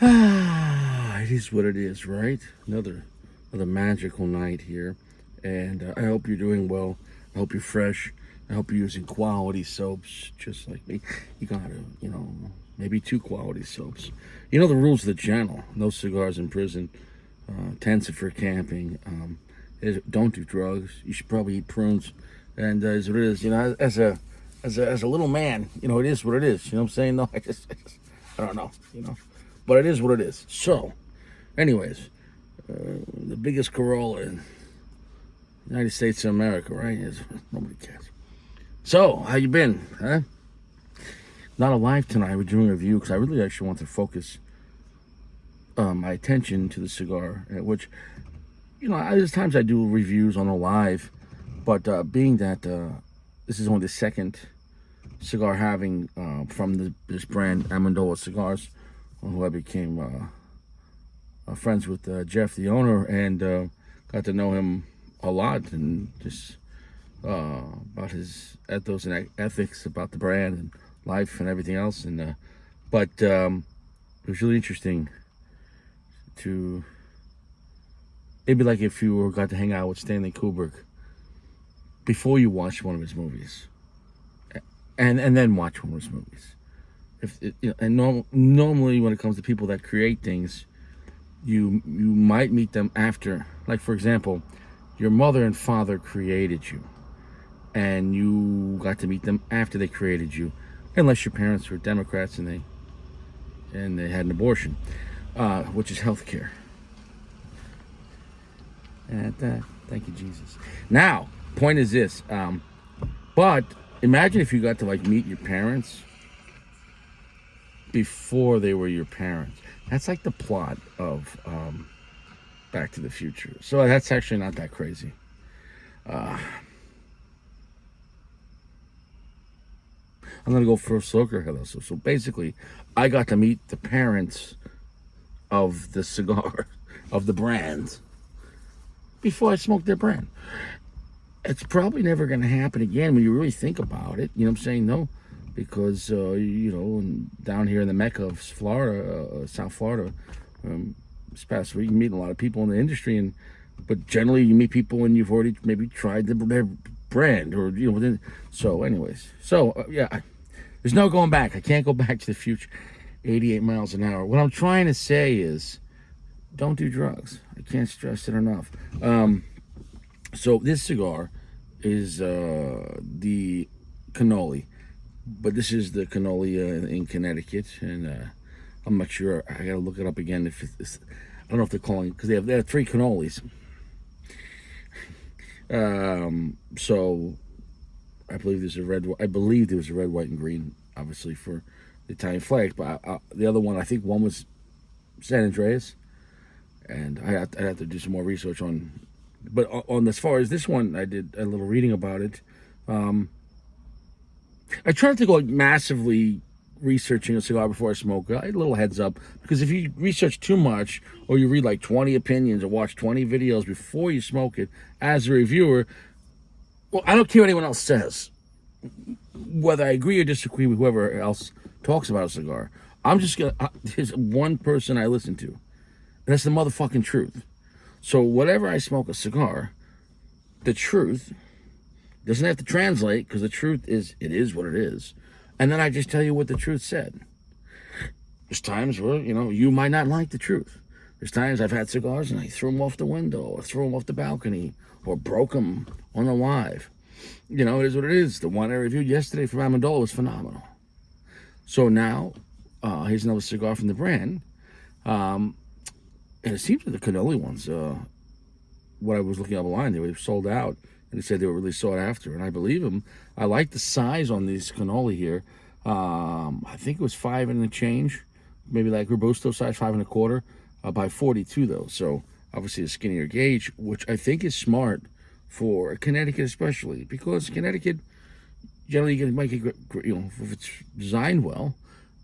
It is what it is, right? Another magical night here, and I hope you're doing well. I hope you're fresh. I hope you're using quality soaps, just like me. You gotta, maybe two quality soaps. You know the rules of the channel: no cigars in prison, intensive for camping. Don't do drugs. You should probably eat prunes, and as it is, as a little man, it is what it is. You know what I'm saying? No, I don't know. But it is what it is. So, anyways, the biggest Corolla in the United States of America, right? Nobody cares. So, how you been, huh? Not alive tonight. We're doing a review because I really actually want to focus my attention to the cigar, which, there's times I do reviews on a live, but being that this is only the second cigar having from this brand, Amendola Cigars, who I became friends with Jeff, the owner, and got to know him a lot, and just about his ethos and ethics about the brand and life and everything else. And but it was really interesting to maybe like if you got to hang out with Stanley Kubrick before you watched one of his movies, and then watch one of his movies. Normally when it comes to people that create things, you might meet them after. Like, for example, your mother and father created you, and you got to meet them after they created you, unless your parents were Democrats and they had an abortion, which is health care. And thank you, Jesus. Now, point is this. But imagine if you got to meet your parents before they were your parents. That's like the plot of Back to the Future. So that's actually not that crazy. I'm gonna go for a smoker here though. So basically, I got to meet the parents of the cigar, of the brand, before I smoked their brand. It's probably never gonna happen again when you really think about it. You know what I'm saying? No. Because down here in the Mecca of Florida, South Florida, this past week, you meet a lot of people in the industry, but generally you meet people when you've already maybe tried their brand, or So, anyways, yeah, there's no going back. I can't go back to the future. 88 miles an hour. What I'm trying to say is, don't do drugs. I can't stress it enough. So this cigar is the Cannoli. But this is the Cannoli in Connecticut, and I'm not sure. I gotta look it up again. If it's, I don't know if they're calling, because they have three cannolis. So I believe there's a red. I believe there was a red, white, and green, obviously for the Italian flag. But the other one, I think one was San Andreas, and I'd have to do some more research on. But on as far as this one, I did a little reading about it. I try not to go massively researching a cigar before I smoke it. I had a little heads up, because if you research too much, or you read 20 opinions or watch 20 videos before you smoke it as a reviewer, well, I don't care what anyone else says. Whether I agree or disagree with whoever else talks about a cigar, I'm just gonna. There's one person I listen to, and that's the motherfucking truth. So whatever I smoke a cigar, the truth doesn't have to translate, because the truth is, it is what it is. And then I just tell you what the truth said. There's times where, you might not like the truth. There's times I've had cigars and I threw them off the window, or threw them off the balcony, or broke them on the live. It is what it is. The one I reviewed yesterday from Amendola was phenomenal. So now, here's another cigar from the brand. And it seems that the Cannoli ones, what I was looking up online, they were sold out. And they said they were really sought after, and I believe them. I like the size on these Cannoli here. I think it was 5 and a change, maybe like Robusto size, 5 1/4, by 42 though. So obviously a skinnier gauge, which I think is smart for Connecticut, especially because Connecticut generally you can make it, if it's designed well,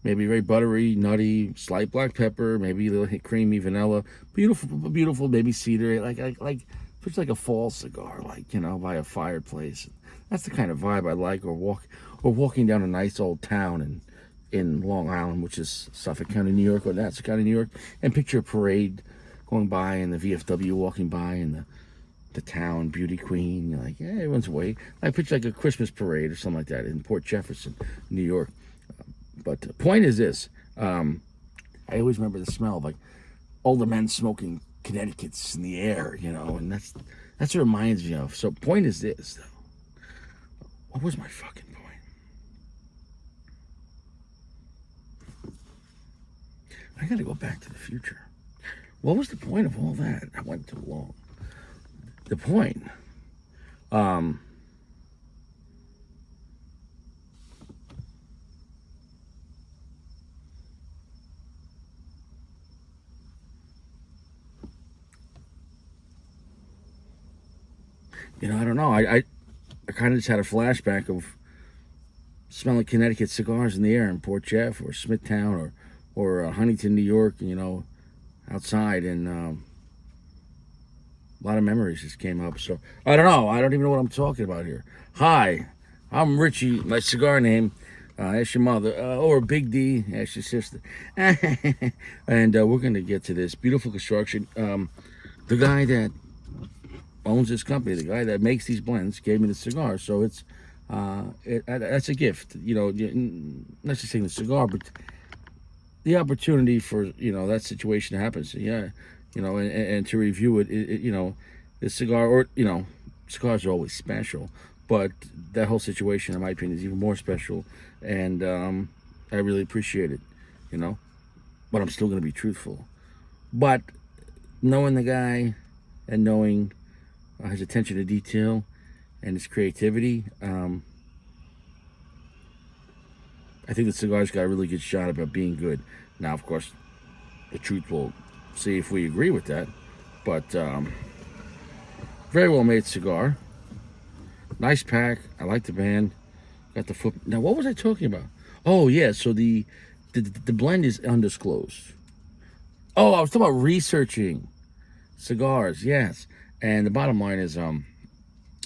maybe very buttery, nutty, slight black pepper, maybe a little creamy vanilla, beautiful baby cedar, like. It's like a fall cigar, by a fireplace. That's the kind of vibe I like, or walking down a nice old town and in Long Island, which is Suffolk County, New York, or Nassau County, New York, and picture a parade going by and the VFW walking by and the town beauty queen. You're like, yeah, everyone's away. I picture like a Christmas parade or something like that in Port Jefferson, New York. But the point is this: I always remember the smell of like older men smoking Connecticut's in the air, and that's what it reminds me of. So, point is this, though. What was my fucking point? I gotta go back to the future. What was the point of all that? I went too long. The point, I don't know. I kind of just had a flashback of smelling Connecticut cigars in the air in Port Jeff or Smithtown or Huntington, New York, outside, and a lot of memories just came up. So I don't know. I don't even know what I'm talking about here. Hi, I'm Richie. My cigar name. Ask your mother, or Big D. Ask your sister. And we're gonna get to this beautiful construction. The guy that owns this company, the guy that makes these blends, gave me the cigar. So it's that's a gift. Not just saying the cigar, but the opportunity for that situation happens. Yeah, and to review it, the cigar, or cigars are always special, but that whole situation, in my opinion, is even more special, and I really appreciate it. But I'm still going to be truthful. But knowing the guy and knowing his attention to detail and his creativity, I think the cigar's got a really good shot about being good. Now, of course, the truth will see if we agree with that. But very well made cigar. Nice pack. I like the band. Got the foot. Now, what was I talking about? Oh yeah. So the blend is undisclosed. Oh, I was talking about researching cigars. Yes. And the bottom line is,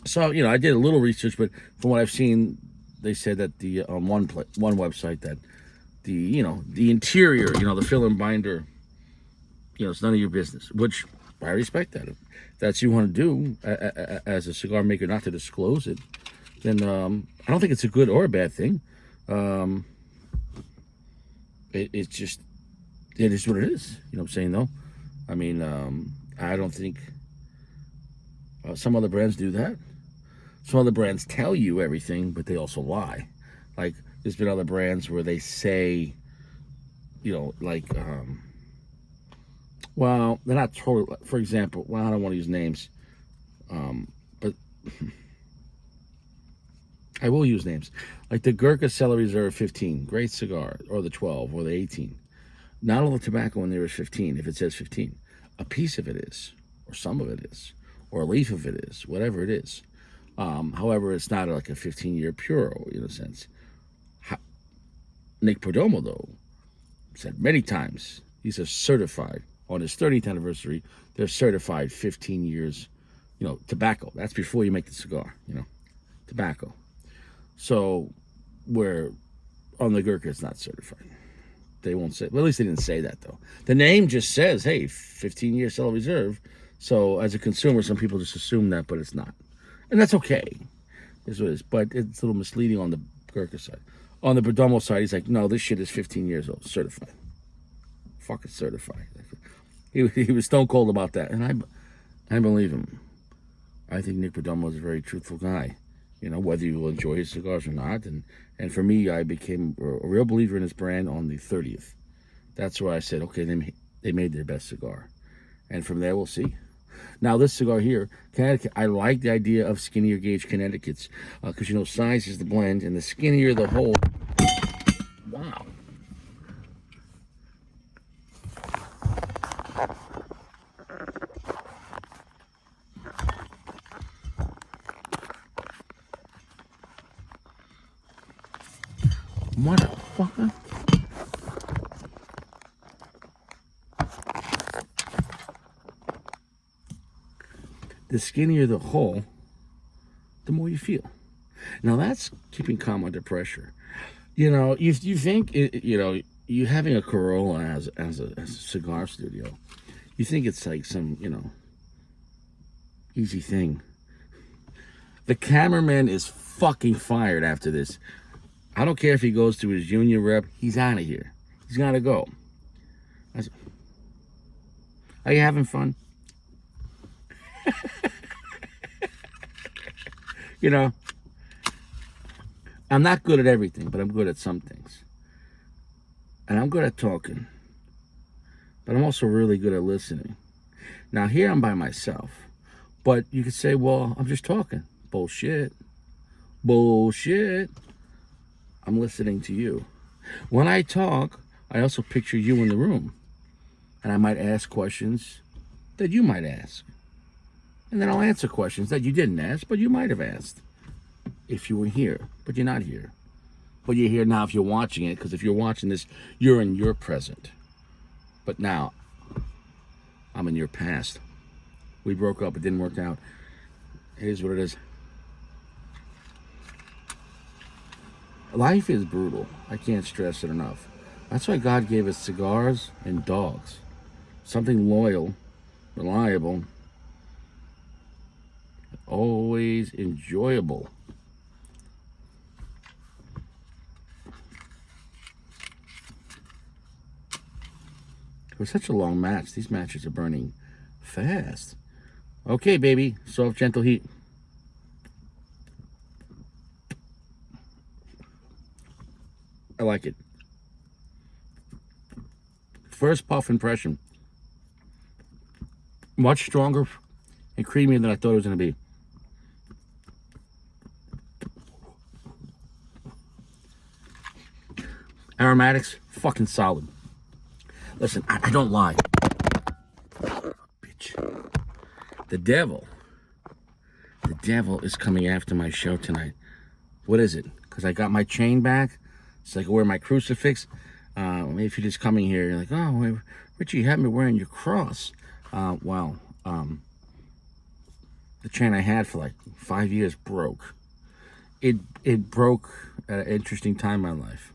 so I did a little research, but from what I've seen, they said that the on one website that the interior, the fill and binder, it's none of your business. Which I respect that. If that's what you want to do as a cigar maker, not to disclose it, then I don't think it's a good or a bad thing. It's just, it is what it is. You know what I'm saying, though? I mean, I don't think some other brands do that. Some other brands tell you everything, but they also lie. Like, there's been other brands where they say, well, they're not totally, for example, well, I don't want to use names, but I will use names. Like the Gurkha Cellar Reserve 15, great cigar, or the 12, or the 18. Not all the tobacco in there is 15, if it says 15. A piece of it is, or some of it is, or a leaf of it is, whatever it is. However, it's not like a 15-year Puro, in a sense. Nick Perdomo, though, said many times, he's a certified, on his 30th anniversary, they're certified 15 years, tobacco. That's before you make the cigar, tobacco. So, where on the Gurkha, it's not certified. They won't say, well, at least they didn't say that, though. The name just says, hey, 15-year Cellar Reserve. So, as a consumer, some people just assume that, but it's not. And that's okay, is what it is. But it's a little misleading on the Gurkha side. On the Perdomo side, he's like, no, this shit is 15 years old, certified. Fucking certified. He was stone cold about that, and I believe him. I think Nick Perdomo is a very truthful guy. Whether you will enjoy his cigars or not. And for me, I became a real believer in his brand on the 30th. That's where I said, okay, they made their best cigar. And from there, we'll see. Now, this cigar here, Connecticut, I like the idea of skinnier gauge Connecticut's because, size is the blend, and the skinnier the whole. Wow. Motherfucker. The skinnier the hole, the more you feel. Now that's keeping calm under pressure. You think you having a Corolla as a cigar studio. You think it's like some easy thing. The cameraman is fucking fired after this. I don't care if he goes to his union rep. He's out of here. He's got to go. Are you having fun? You know, I'm not good at everything, but I'm good at some things. And I'm good at talking, but I'm also really good at listening. Now, here I'm by myself, but you could say, well, I'm just talking. Bullshit. Bullshit. I'm listening to you. When I talk, I also picture you in the room. And I might ask questions that you might ask. And then I'll answer questions that you didn't ask, but you might have asked if you were here, but you're not here. But you're here now if you're watching it, because if you're watching this, you're in your present. But now, I'm in your past. We broke up, it didn't work out. It is what it is. Life is brutal. I can't stress it enough. That's why God gave us cigars and dogs. Something loyal, reliable, always enjoyable. It was such a long match. These matches are burning fast. Okay, baby. Soft, gentle heat. I like it. First puff impression. Much stronger and creamier than I thought it was going to be. Aromatics, fucking solid. Listen, I don't lie. Bitch. The devil is coming after my show tonight. What is it? Because I got my chain back, so I can wear my crucifix. Maybe if you're just coming here, you're like, oh, Richie, you had me wearing your cross. The chain I had for like 5 years broke. It broke at an interesting time in my life.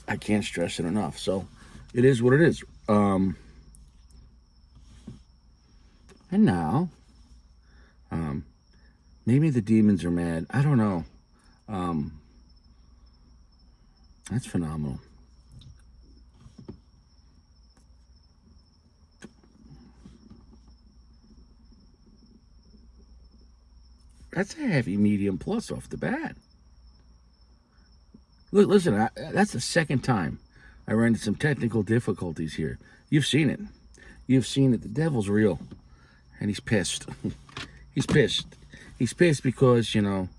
I can't stress it enough. So it is what it is. And now, maybe the demons are mad. I don't know. That's phenomenal. That's a heavy medium plus off the bat. Look, listen, that's the second time I ran into some technical difficulties here. You've seen it. You've seen it. The devil's real. And he's pissed. He's pissed. He's pissed because, you're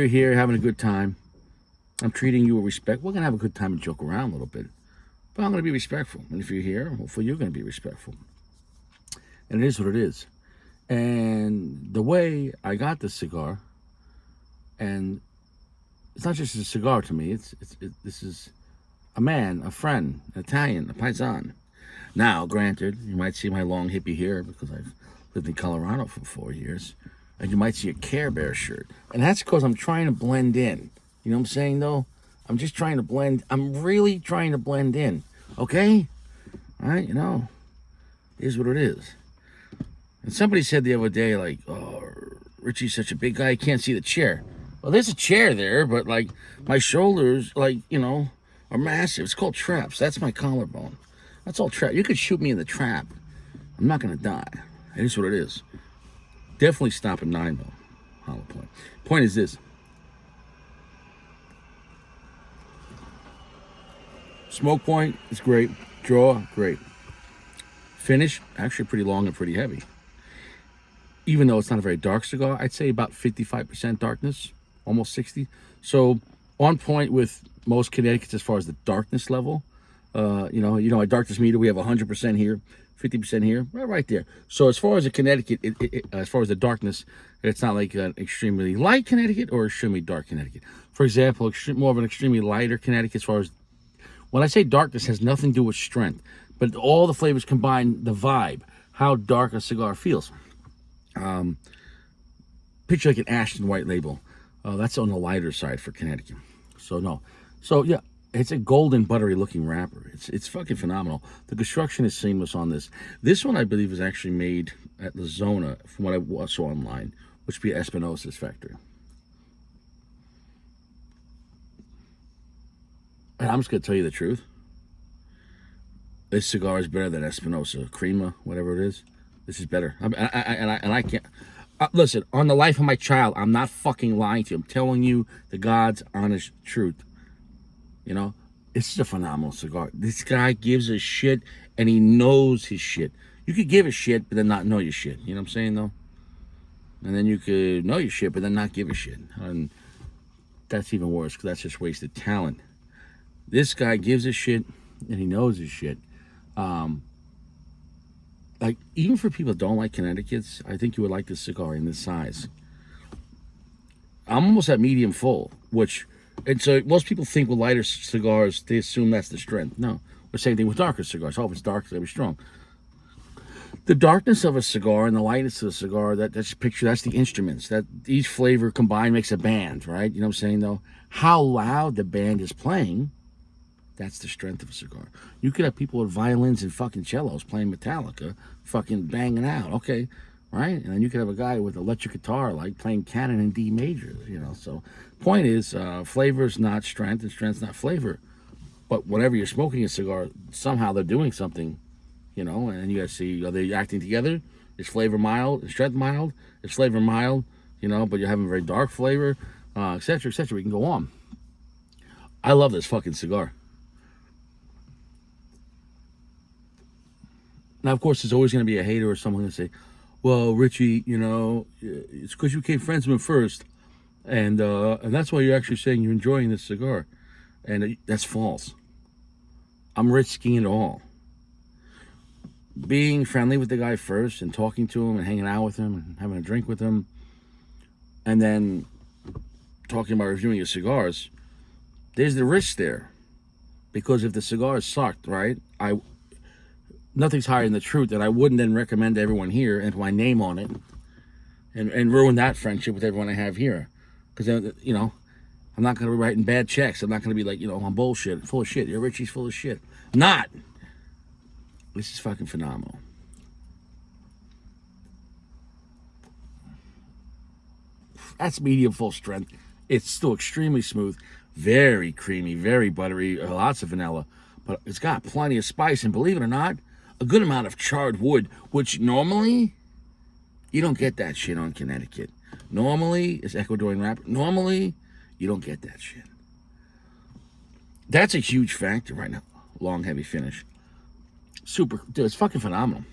here having a good time. I'm treating you with respect. We're going to have a good time and joke around a little bit. But I'm going to be respectful. And if you're here, hopefully you're going to be respectful. And it is what it is. And the way I got this cigar, and it's not just a cigar to me. This is a man, a friend, an Italian, a paisan. Now, granted, you might see my long hippie hair because I've lived in Colorado for 4 years. And you might see a Care Bear shirt. And that's because I'm trying to blend in. You know what I'm saying, though? I'm just trying to blend. I'm really trying to blend in. Okay? All right, it is what it is. And somebody said the other day, like, oh, Richie's such a big guy, he can't see the chair. Well, there's a chair there, but, like, my shoulders, like, are massive. It's called traps. That's my collarbone. That's all trap. You could shoot me in the trap. I'm not going to die. It is what it is. Definitely stop at 9, though. Hollow point. Point is this. Smoke point is great. Draw, great. Finish, actually pretty long and pretty heavy. Even though it's not a very dark cigar, I'd say about 55% darkness, almost 60. So on point with most Connecticut's as far as the darkness level. At darkness meter, we have 100% here, 50% here, right there. So as far as the Connecticut, as far as the darkness, it's not like an extremely light Connecticut or extremely dark Connecticut. For example, more of an extremely lighter Connecticut as far as, when I say darkness, has nothing to do with strength, but all the flavors combine the vibe, how dark a cigar feels. Picture like an Ashton White label. That's on the lighter side for Connecticut. So no. So yeah, it's a golden buttery looking wrapper. It's fucking phenomenal. The construction is seamless on this. This one I believe is actually made at La Zona from what I saw online, which would be Espinosa's factory. And I'm just gonna tell you the truth. This cigar is better than Espinosa Crema, whatever it is. This is better. And I can't. Listen, on the life of my child, I'm not fucking lying to you. I'm telling you the God's honest truth. You know, this is a phenomenal cigar. This guy gives a shit, and he knows his shit. You could give a shit, but then not know your shit. You know what I'm saying, though? And then you could know your shit, but then not give a shit. And that's even worse, because that's just wasted talent. This guy gives a shit, and he knows his shit. Like, even for people that don't like Connecticut's, I think you would like this cigar in this size. I'm almost at medium full, which, and so most people think with lighter cigars, they assume that's the strength. No, the same thing with darker cigars. Oh, if it's dark, it's gonna be strong. The darkness of a cigar and the lightness of a cigar, that's picture, that's the instruments. That each flavor combined makes a band, right? You know what I'm saying, though? How loud the band is playing, that's the strength of a cigar. You could have people with violins and fucking cellos playing Metallica, fucking banging out, okay, right? And then you could have a guy with electric guitar, like playing canon in D major, you know. So, point is, flavor's not strength, and strength's not flavor. But whenever you're smoking a cigar, somehow they're doing something, you know. And you gotta see, are they acting together? Is flavor mild? Is strength mild? Is flavor mild? You know, but you're having a very dark flavor, etc., etc. We can go on. I love this fucking cigar. Now, of course, there's always going to be a hater or someone going to say, well, Richie, you know, it's because you became friends with him first. And that's why you're actually saying you're enjoying this cigar. And that's false. I'm risking it all. Being friendly with the guy first and talking to him and hanging out with him and having a drink with him. And then talking about reviewing his cigars. There's the risk there. Because if the cigar sucked, right, nothing's higher than the truth, and I wouldn't then recommend to everyone here and put my name on it and ruin that friendship with everyone I have here. Because, you know, I'm not going to be writing bad checks. I'm not going to be like, you know, I'm bullshit, full of shit. You're Richie's full of shit. Not. This is fucking phenomenal. That's medium full strength. It's still extremely smooth, very creamy, very buttery, lots of vanilla. But it's got plenty of spice, and believe it or not, a good amount of charred wood, which normally, you don't get that shit on Connecticut. Normally, it's Ecuadorian wrapper. Normally, you don't get that shit. That's a huge factor right now. Long, heavy finish. Super, dude, it's fucking phenomenal.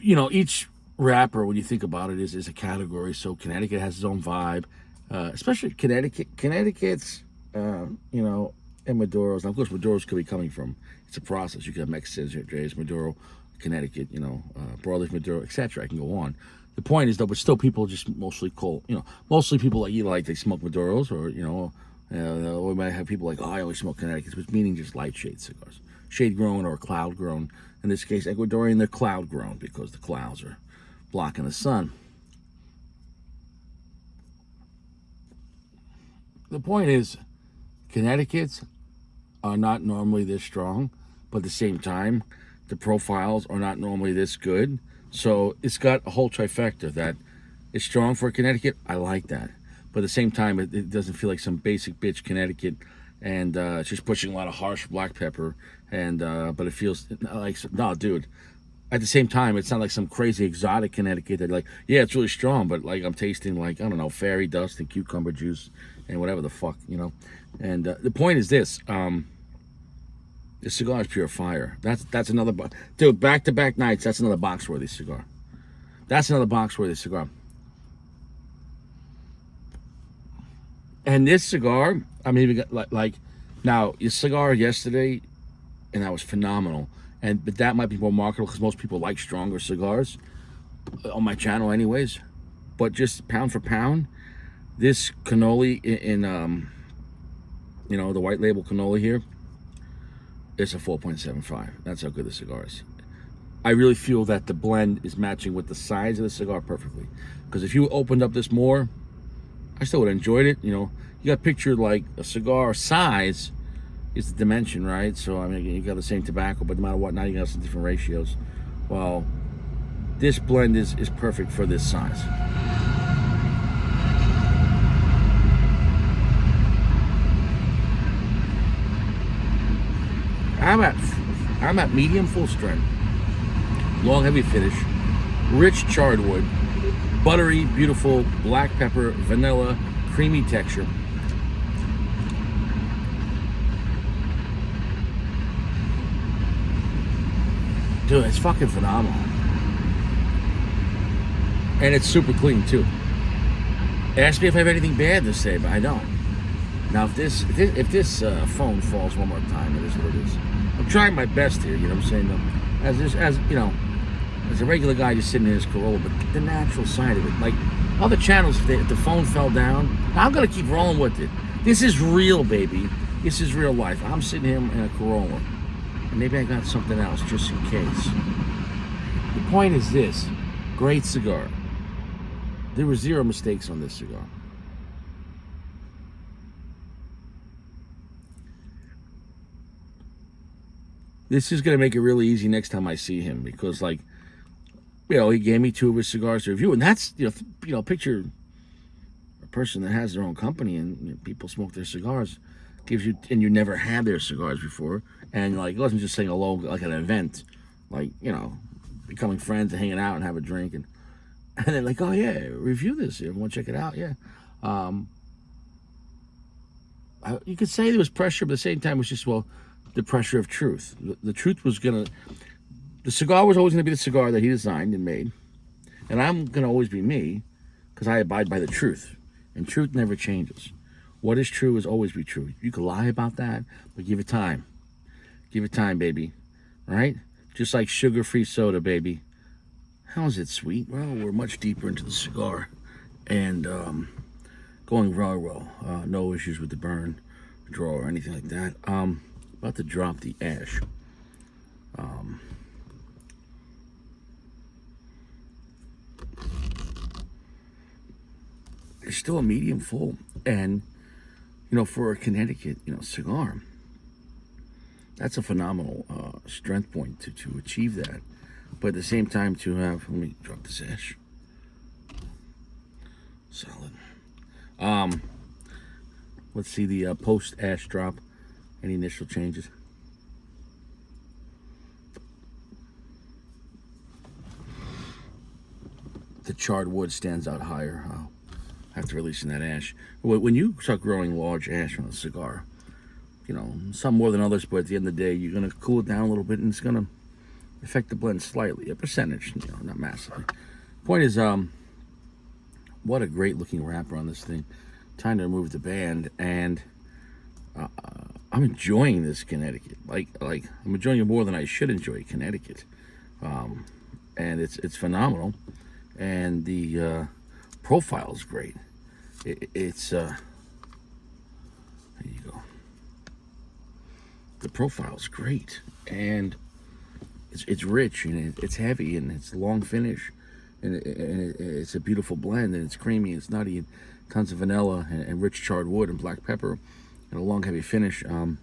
You know, each wrapper, when you think about it, is a category. So Connecticut has its own vibe, especially Connecticut's, you know, and Maduro's. Now, of course, Maduro's could be coming from, it's a process. You could have Mexicans, Jays, Maduro, Connecticut, you know, broadleaf Maduro, etc. I can go on. The point is, though, but still people just mostly call, you know, mostly people like, either like they smoke Maduros or, you know, we might have people like, oh, I only smoke Connecticut's, which meaning just light shade cigars. Shade grown or cloud grown. In this case, Ecuadorian, they're cloud grown because the clouds are blocking the sun. The point is, Connecticut's are not normally this strong, but at the same time, the profiles are not normally this good. So it's got a whole trifecta that it's strong for Connecticut. I like that. But at the same time, it doesn't feel like some basic bitch Connecticut, and it's just pushing a lot of harsh black pepper. And but it feels like, no, dude. At the same time, it's not like some crazy exotic Connecticut that, like, yeah, it's really strong, but like I'm tasting like, I don't know, fairy dust and cucumber juice and whatever the fuck, you know. And the point is this: the cigar is pure fire. That's another dude. Back-to-back nights. That's another box-worthy cigar. That's another box-worthy cigar. And this cigar, I mean, even like now your cigar yesterday, and that was phenomenal. But that might be more marketable because most people like stronger cigars on my channel, anyways. But just pound for pound, this cannoli in you know, the white label cannoli here, it's a 4.75. That's how good the cigar is. I really feel that the blend is matching with the size of the cigar perfectly. Because if you opened up this more, I still would have enjoyed it. You know, you got to picture like a cigar size is the dimension, right? So I mean, you got the same tobacco, but no matter what, now you got some different ratios. Well, this blend is perfect for this size. I'm at medium full strength, long heavy finish, rich charred wood, buttery, beautiful black pepper, vanilla, creamy texture. Dude, it's fucking phenomenal. And it's super clean too. Ask me if I have anything bad to say, but I don't. Now, if this phone falls one more time, it is what it is. I'm trying my best here. You know what I'm saying? As you know, as a regular guy just sitting in his Corolla, but the natural side of it, like other channels, if the phone fell down, I'm gonna keep rolling with it. This is real, baby. This is real life. I'm sitting here in a Corolla, and maybe I got something else just in case. The point is this: great cigar. There were zero mistakes on this cigar. This is going to make it really easy next time I see him because, like, he gave me 2 of his cigars to review, and that's, picture a person that has their own company and people smoke their cigars, gives you, and you never had their cigars before, and like, it wasn't just saying hello like an event, like, becoming friends and hanging out and have a drink, and then like, oh yeah, review this, you want to check it out, yeah. You could say there was pressure, but at the same time, it was just, the pressure of truth. The truth was the cigar was always gonna be the cigar that he designed and made, and I'm gonna always be me, because I abide by the truth, and truth never changes. What is true is always be true. You can lie about that, but give it time. Give it time, baby. Right? Just like sugar-free soda, baby. How is it sweet? Well, we're much deeper into the cigar, and going very well. No issues with the burn, draw, or anything like that. About to drop the ash. It's still a medium full, and for a Connecticut cigar, that's a phenomenal strength point to achieve that. But at the same time, to have, let me drop this ash. Solid. Let's see the post ash drop. Any initial changes? The charred wood stands out higher after releasing that ash. When you start growing large ash on a cigar, some more than others, but at the end of the day, you're going to cool it down a little bit, and it's going to affect the blend slightly, a percentage, not massively. Point is, what a great looking wrapper on this thing. Time to remove the band, and I'm enjoying this Connecticut. Like I'm enjoying it more than I should enjoy Connecticut, and it's phenomenal, and the profile is great. It's there you go. The profile is great, and it's rich, and it's heavy, and it's long finish, and it's a beautiful blend, and it's creamy, and it's nutty, and tons of vanilla and rich charred wood and black pepper, and a long heavy finish. And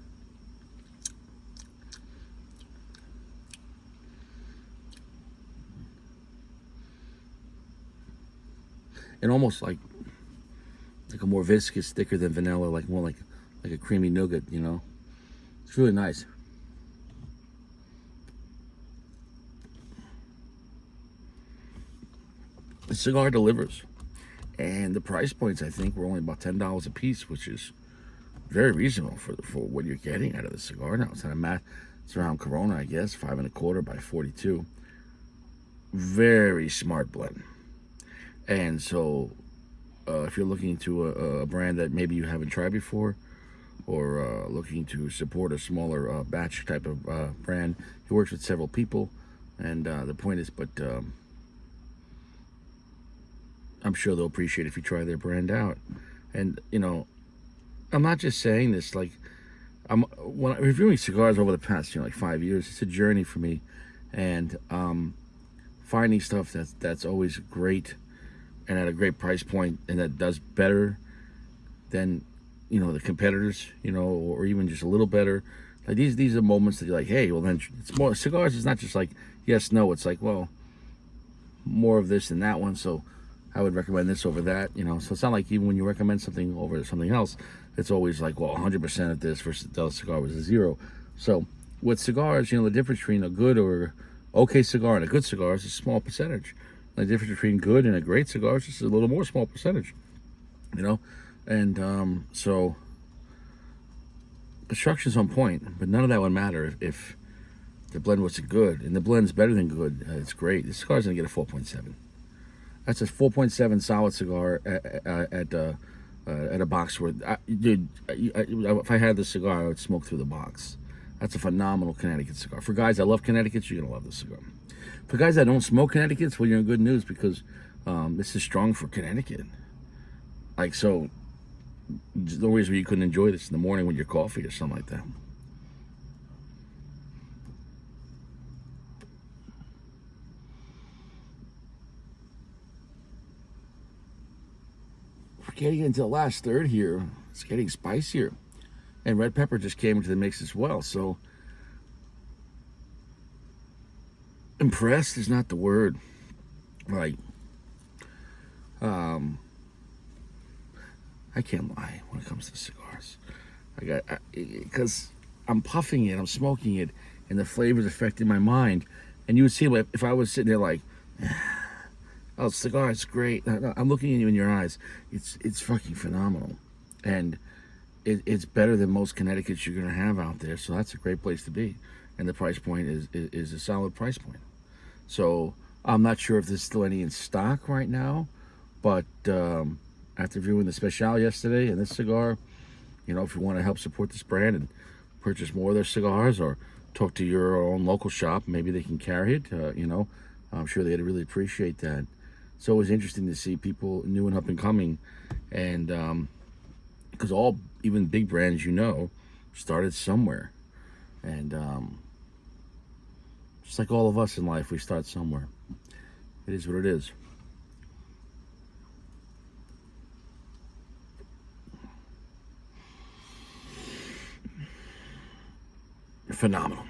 almost like a more viscous, thicker than vanilla, like more like a creamy nougat. It's really nice. The cigar delivers, and the price points, I think, were only about $10 a piece, which is very reasonable for what you're getting out of the cigar. Now it's not a math; it's around Corona, I guess, 5.25 by 42. Very smart blend. And so, if you're looking to a brand that maybe you haven't tried before, or looking to support a smaller batch type of brand, he works with several people, and the point is, but I'm sure they'll appreciate if you try their brand out. And I'm not just saying this, like, when I'm reviewing cigars over the past like 5 years, it's a journey for me, and finding stuff that's always great and at a great price point, and that does better than the competitors, or even just a little better. Like these are moments that you're like, hey, well then it's more cigars. It's not just like yes, no. It's like, well, more of this than that one. So I would recommend this over that. So it's not like even when you recommend something over something else, it's always like, well, 100% of this versus the other cigar was a zero. So with cigars, the difference between a good or okay cigar and a good cigar is a small percentage. The difference between good and a great cigar is just a little more small percentage. And so construction's on point, but none of that would matter if the blend wasn't good. And the blend's better than good. It's great. The cigar's gonna get a 4.7. That's a 4.7 solid cigar at a box worth. Dude, if I had this cigar, I would smoke through the box. That's a phenomenal Connecticut cigar. For guys that love Connecticut, you're gonna love this cigar. For guys that don't smoke Connecticut's, well, you're in good news because this is strong for Connecticut. Like, so, there's no reason you couldn't enjoy this in the morning with your coffee or something like that. We're getting into the last third here. It's getting spicier. And red pepper just came into the mix as well. So, impressed is not the word. Like, I can't lie when it comes to cigars. Because I'm puffing it, I'm smoking it, and the flavor's affecting my mind. And you would see if I was sitting there like, oh, cigar, it's great. I'm looking at you in your eyes. It's fucking phenomenal, and it's better than most Connecticut's you're gonna have out there. So that's a great place to be, and the price point is a solid price point. So I'm not sure if there's still any in stock right now, but after viewing the Special yesterday and this cigar, if you want to help support this brand and purchase more of their cigars or talk to your own local shop, maybe they can carry it. I'm sure they'd really appreciate that. So it was interesting to see people new and up and coming, and because even big brands, started somewhere, and just like all of us in life, we start somewhere. It is what it is. Phenomenal.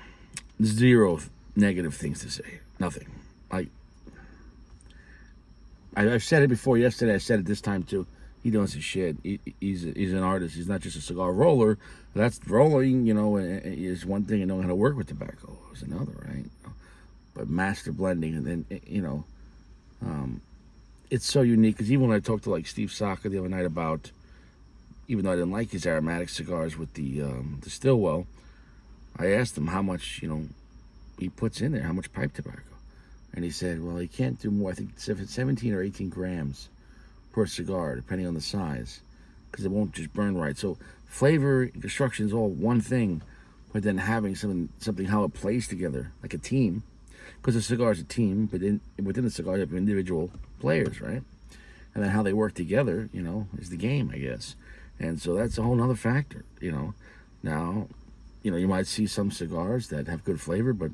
Zero negative things to say. Nothing. I've said it before yesterday. I said it this time too. He knows his shit. He's an artist. He's not just a cigar roller. That's rolling, is one thing, and knowing how to work with tobacco is another, right? But master blending, and then it's so unique. Because even when I talked to like Steve Saka the other night about, even though I didn't like his aromatic cigars with the Stillwell, I asked him how much he puts in there, how much pipe tobacco. And he said, well, he can't do more, I think 17 or 18 grams per cigar, depending on the size, because it won't just burn right. So flavor and construction is all one thing, but then having something how it plays together, like a team, because a cigar is a team, but within the cigar you have individual players, right? And then how they work together, is the game, I guess. And so that's a whole other factor, Now, you might see some cigars that have good flavor, but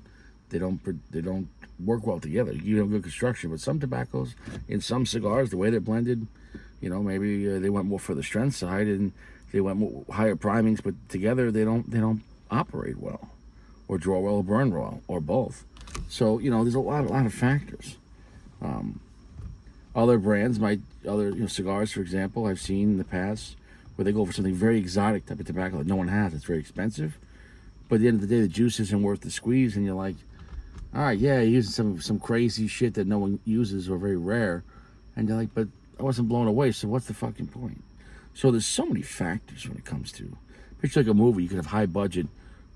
they don't work well together. You have good construction, but some tobaccos in some cigars, the way they're blended, maybe they went more for the strength side and they went more higher primings, but together they don't operate well, or draw well, or burn well, or both. So there's a lot of factors. Other brands cigars, for example, I've seen in the past where they go for something very exotic type of tobacco that no one has. It's very expensive, but at the end of the day, the juice isn't worth the squeeze, and you're like, all right, yeah, you're using some crazy shit that no one uses or very rare, and you're like, but I wasn't blown away, so what's the fucking point? So there's so many factors when it comes to, picture like a movie, you could have high budget,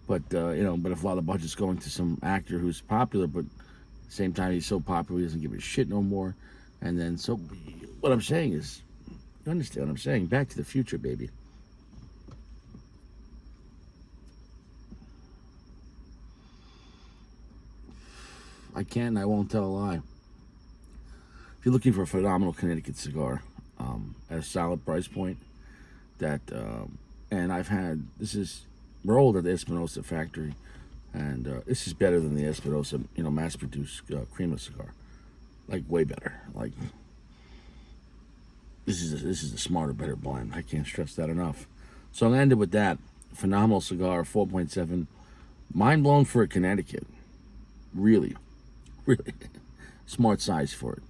but if a lot of budget's going to some actor who's popular, but at the same time he's so popular he doesn't give a shit no more, and then so what I'm saying is, you understand what I'm saying? Back to the Future, baby. I can and I won't tell a lie. If you're looking for a phenomenal Connecticut cigar at a solid price point, and we're old at the Espinosa factory, and this is better than the Espinosa, mass-produced creamless cigar, like way better. Like this is a smarter, better blend. I can't stress that enough. So I'm gonna end it with that. Phenomenal cigar, 4.7. Mind blown for a Connecticut. Really, really smart size for it.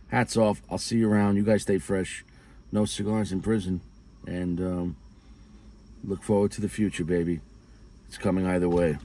Hats off. I'll see you around. You guys stay fresh. No cigars in prison. And look forward to the future, baby. It's coming either way.